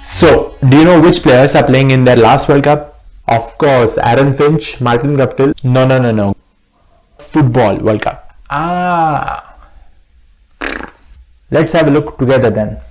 So, do you know which players are playing in their last World Cup? Of course, Aaron Finch, Martin Guptill. No. Football World Cup. Let's have a look together then.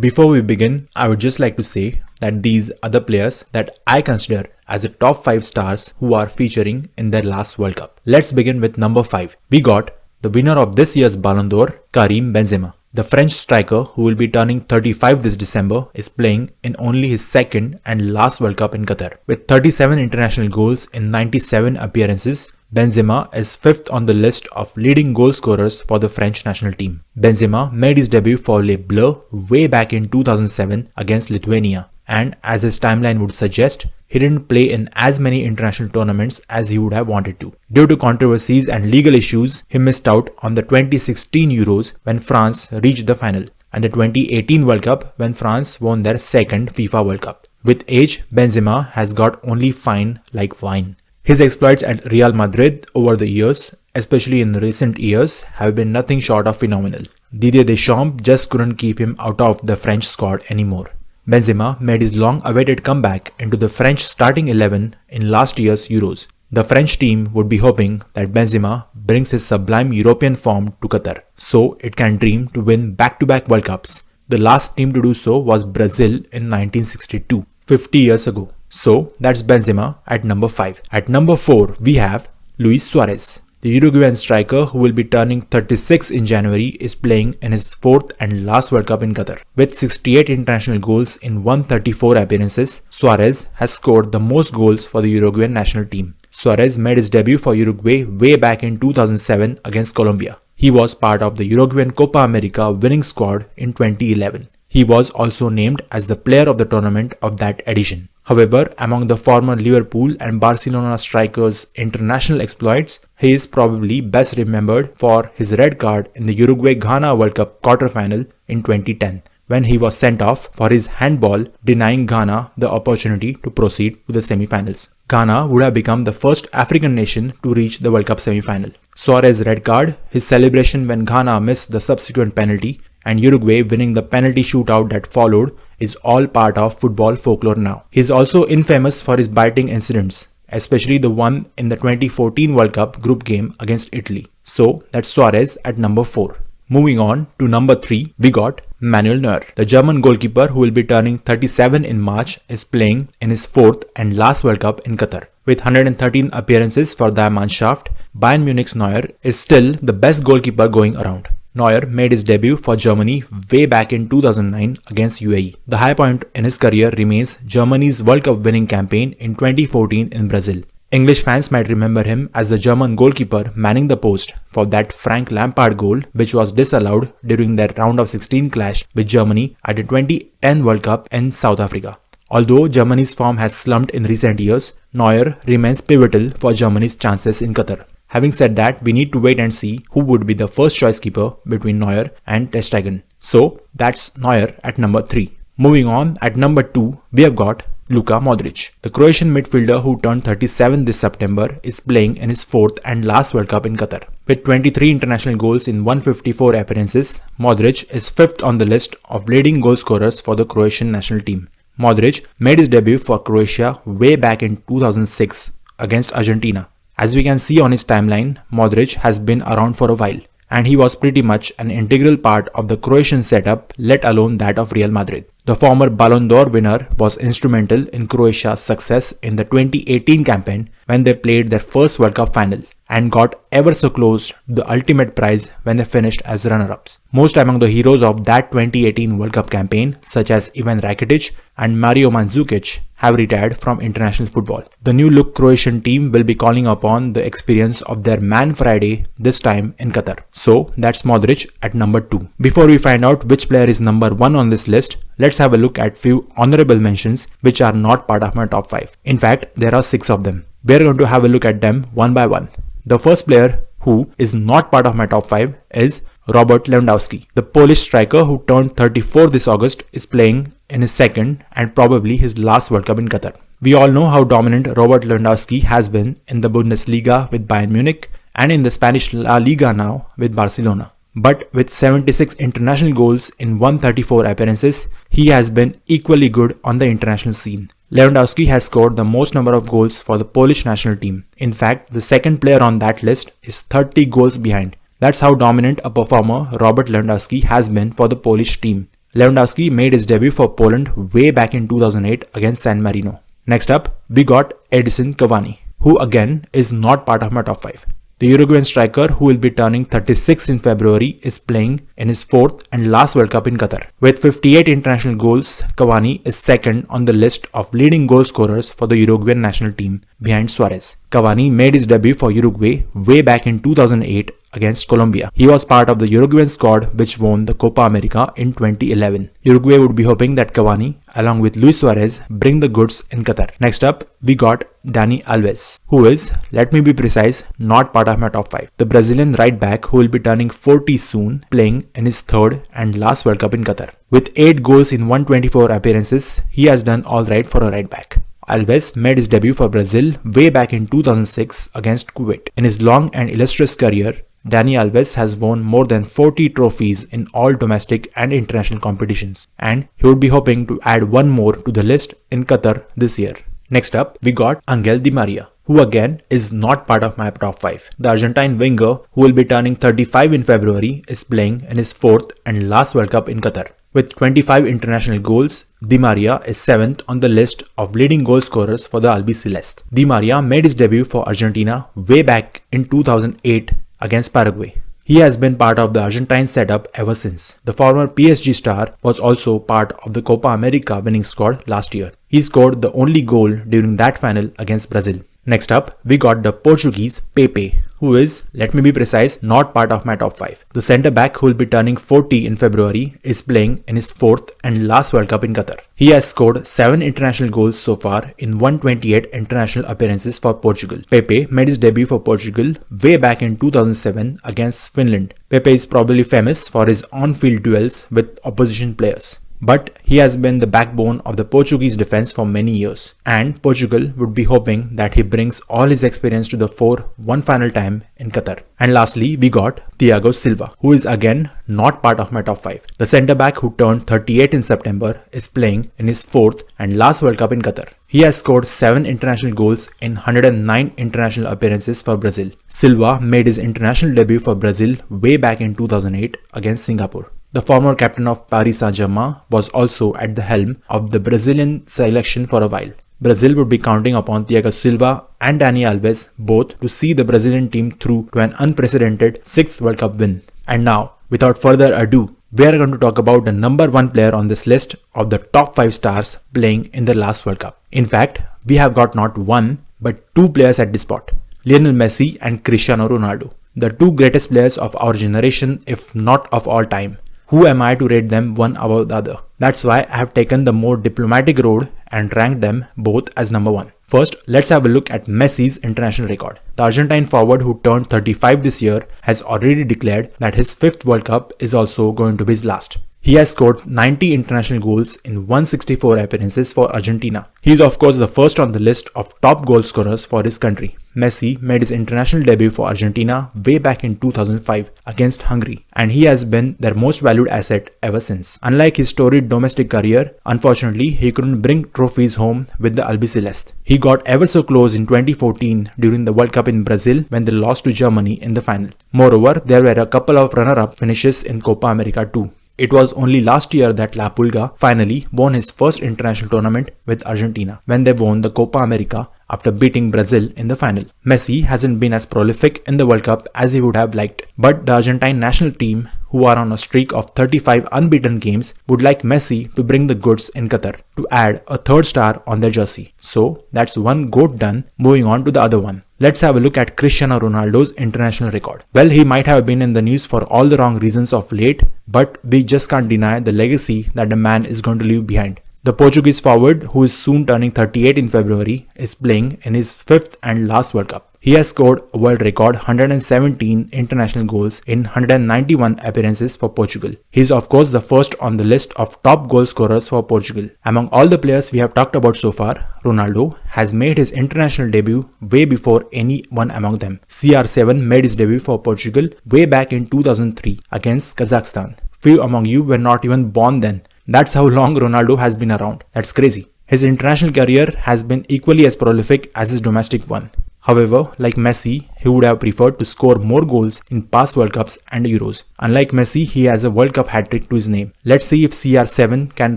Before we begin, I would just like to say that these are the players that I consider as the top 5 stars who are featuring in their last World Cup. Let's begin with number 5. We got the winner of this year's Ballon d'Or, Karim Benzema. The French striker, who will be turning 35 this December, is playing in only his second and last World Cup in Qatar. With 37 international goals in 97 appearances, Benzema is 5th on the list of leading goal scorers for the French national team. Benzema made his debut for Les Bleus way back in 2007 against Lithuania, and as his timeline would suggest, he didn't play in as many international tournaments as he would have wanted to. Due to controversies and legal issues, he missed out on the 2016 Euros when France reached the final, and the 2018 World Cup when France won their second FIFA World Cup. With age, Benzema has got only fine like wine. His exploits at Real Madrid over the years, especially in recent years, have been nothing short of phenomenal. Didier Deschamps just couldn't keep him out of the French squad anymore. Benzema made his long-awaited comeback into the French starting 11 in last year's Euros. The French team would be hoping that Benzema brings his sublime European form to Qatar, so it can dream to win back-to-back World Cups. The last team to do so was Brazil in 1962, 50 years ago. So that's Benzema at number 5. At number 4, we have Luis Suarez. The Uruguayan striker, who will be turning 36 in January, is playing in his 4th and last World Cup in Qatar. With 68 international goals in 134 appearances, Suarez has scored the most goals for the Uruguayan national team. Suarez made his debut for Uruguay way back in 2007 against Colombia. He was part of the Uruguayan Copa America winning squad in 2011. He was also named as the player of the tournament of that edition. However, among the former Liverpool and Barcelona strikers' international exploits, he is probably best remembered for his red card in the Uruguay-Ghana World Cup quarter-final in 2010, when he was sent off for his handball, denying Ghana the opportunity to proceed to the semi-finals. Ghana would have become the first African nation to reach the World Cup semi-final. Suarez's red card, his celebration when Ghana missed the subsequent penalty, and Uruguay winning the penalty shootout that followed is all part of football folklore now. He is also infamous for his biting incidents, especially the one in the 2014 World Cup group game against Italy. So that's Suarez at number 4. Moving on to number 3, we got Manuel Neuer. The German goalkeeper, who will be turning 37 in March, is playing in his 4th and last World Cup in Qatar. With 113 appearances for the Mannschaft, Bayern Munich's Neuer is still the best goalkeeper going around. Neuer made his debut for Germany way back in 2009 against UAE. The high point in his career remains Germany's World Cup winning campaign in 2014 in Brazil. English fans might remember him as the German goalkeeper manning the post for that Frank Lampard goal, which was disallowed during their round of 16 clash with Germany at the 2010 World Cup in South Africa. Although Germany's form has slumped in recent years, Neuer remains pivotal for Germany's chances in Qatar. Having said that, we need to wait and see who would be the first choice keeper between Neuer and Ter Stegen. So that's Neuer at number 3. Moving on, at number 2, we have got Luka Modric. The Croatian midfielder, who turned 37 this September, is playing in his 4th and last World Cup in Qatar. With 23 international goals in 154 appearances, Modric is 5th on the list of leading goal scorers for the Croatian national team. Modric made his debut for Croatia way back in 2006 against Argentina. As we can see on his timeline, Modric has been around for a while, and he was pretty much an integral part of the Croatian setup, let alone that of Real Madrid. The former Ballon d'Or winner was instrumental in Croatia's success in the 2018 campaign when they played their first World Cup final, and got ever so close to the ultimate prize when they finished as runner-ups. Most among the heroes of that 2018 World Cup campaign, such as Ivan Rakitic and Mario Mandzukic, have retired from international football. The new look Croatian team will be calling upon the experience of their Man Friday, this time in Qatar. So that's Modric at number 2. Before we find out which player is number 1 on this list, let's have a look at few honorable mentions which are not part of my top 5. In fact, there are 6 of them. We're going to have a look at them one by one. The first player who is not part of my top 5 is Robert Lewandowski. The Polish striker, who turned 34 this August, is playing in his second and probably his last World Cup in Qatar. We all know how dominant Robert Lewandowski has been in the Bundesliga with Bayern Munich and in the Spanish La Liga now with Barcelona. But with 76 international goals in 134 appearances, he has been equally good on the international scene. Lewandowski has scored the most number of goals for the Polish national team. In fact, the second player on that list is 30 goals behind. That's how dominant a performer Robert Lewandowski has been for the Polish team. Lewandowski made his debut for Poland way back in 2008 against San Marino. Next up, we got Edinson Cavani, who again is not part of my top 5. The Uruguayan striker, who will be turning 36 in February, is playing in his 4th and last World Cup in Qatar. With 58 international goals, Cavani is second on the list of leading goal scorers for the Uruguayan national team behind Suarez. Cavani made his debut for Uruguay way back in 2008 against Colombia. He was part of the Uruguayan squad which won the Copa America in 2011. Uruguay would be hoping that Cavani, along with Luis Suarez, bring the goods in Qatar. Next up, we got Dani Alves, who is, let me be precise, not part of my top 5. The Brazilian right back who will be turning 40 soon, playing in his 3rd and last World Cup in Qatar. With 8 goals in 124 appearances, he has done alright for a right back. Alves made his debut for Brazil way back in 2006 against Kuwait. In his long and illustrious career, Dani Alves has won more than 40 trophies in all domestic and international competitions, and he would be hoping to add one more to the list in Qatar this year. Next up, we got Angel Di Maria, who again is not part of my top 5. The Argentine winger, who will be turning 35 in February, is playing in his 4th and last World Cup in Qatar. With 25 international goals, Di Maria is 7th on the list of leading goal scorers for the Albiceleste. Di Maria made his debut for Argentina way back in 2008 against Paraguay. He has been part of the Argentine setup ever since. The former PSG star was also part of the Copa America winning squad last year. He scored the only goal during that final against Brazil. Next up, we got the Portuguese Pepe, who is, let me be precise, not part of my top 5. The centre back who will be turning 40 in February is playing in his 4th and last World Cup in Qatar. He has scored 7 international goals so far in 128 international appearances for Portugal. Pepe made his debut for Portugal way back in 2007 against Finland. Pepe is probably famous for his on-field duels with opposition players, but he has been the backbone of the Portuguese defense for many years, and Portugal would be hoping that he brings all his experience to the fore one final time in Qatar. And lastly, we got Thiago Silva, who is again not part of my top 5. The centre back who turned 38 in September is playing in his 4th and last World Cup in Qatar. He has scored 7 international goals in 109 international appearances for Brazil. Silva made his international debut for Brazil way back in 2008 against Singapore. The former captain of Paris Saint-Germain was also at the helm of the Brazilian selection for a while. Brazil would be counting upon Thiago Silva and Dani Alves both to see the Brazilian team through to an unprecedented 6th World Cup win. And now, without further ado, we are going to talk about the number 1 player on this list of the top 5 stars playing in the last World Cup. In fact, we have got not 1 but 2 players at this spot, Lionel Messi and Cristiano Ronaldo, the 2 greatest players of our generation, if not of all time. Who am I to rate them one above the other? That's why I have taken the more diplomatic road and ranked them both as number 1. First, let's have a look at Messi's international record. The Argentine forward who turned 35 this year has already declared that his 5th World Cup is also going to be his last. He has scored 90 international goals in 164 appearances for Argentina. He is of course the first on the list of top goal scorers for his country. Messi made his international debut for Argentina way back in 2005 against Hungary, and he has been their most valued asset ever since. Unlike his storied domestic career, unfortunately he couldn't bring trophies home with the Albiceleste. He got ever so close in 2014 during the World Cup in Brazil when they lost to Germany in the final. Moreover, there were a couple of runner-up finishes in Copa America too. It was only last year that La Pulga finally won his first international tournament with Argentina when they won the Copa America after beating Brazil in the final. Messi hasn't been as prolific in the World Cup as he would have liked, but the Argentine national team, who are on a streak of 35 unbeaten games, would like Messi to bring the goods in Qatar to add a 3rd star on their jersey. So that's one GOAT done. Moving on to the other one. Let's have a look at Cristiano Ronaldo's international record. Well, he might have been in the news for all the wrong reasons of late, but we just can't deny the legacy that the man is going to leave behind. The Portuguese forward, who is soon turning 38 in February, is playing in his 5th and last World Cup. He has scored a world record 117 international goals in 191 appearances for Portugal. He is of course the first on the list of top goal scorers for Portugal. Among all the players we have talked about so far, Ronaldo has made his international debut way before anyone among them. CR7 made his debut for Portugal way back in 2003 against Kazakhstan. Few among you were not even born then. That's how long Ronaldo has been around. That's crazy. His international career has been equally as prolific as his domestic one. However, like Messi, he would have preferred to score more goals in past World Cups and Euros. Unlike Messi, he has a World Cup hat-trick to his name. Let's see if CR7 can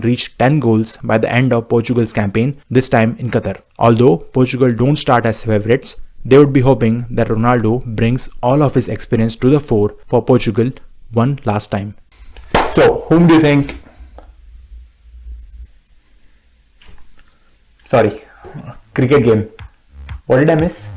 reach 10 goals by the end of Portugal's campaign, this time in Qatar. Although Portugal don't start as favourites, they would be hoping that Ronaldo brings all of his experience to the fore for Portugal one last time. So, whom do you think? Sorry, cricket game. What did I miss?